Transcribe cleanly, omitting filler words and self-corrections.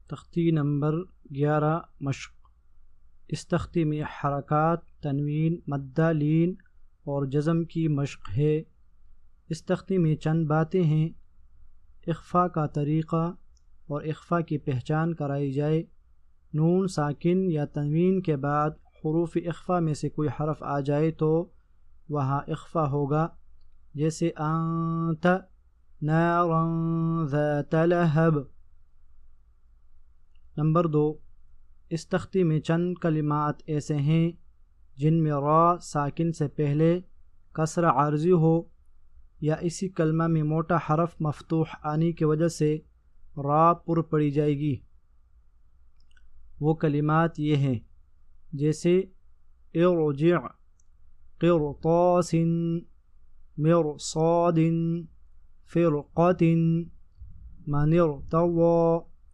تختی نمبر 11 مشق۔ اس تختی میں حرکات، تنوین، مدہ، لین اور جزم کی مشق ہے۔ اس تختی میں چند باتیں ہیں۔ اخفاء کا طریقہ اور اخفاء کی پہچان کرائی جائے۔ نون ساکن یا تنوین کے بعد حروف اخفاء میں سے کوئی حرف آ جائے تو وہاں اخفاء ہوگا، جیسے انت نارا ذات لہب۔ نمبر 2، اس تختی میں چند کلمات ایسے ہیں جن میں را ساکن سے پہلے کسر عارضی ہو یا اسی کلمہ میں موٹا حرف مفتوح آنے کی وجہ سے را پر پڑی جائے گی۔ وہ کلمات یہ ہیں، جیسے ارجع، قرطاس، مرصاد، فرقة، من ارتضى،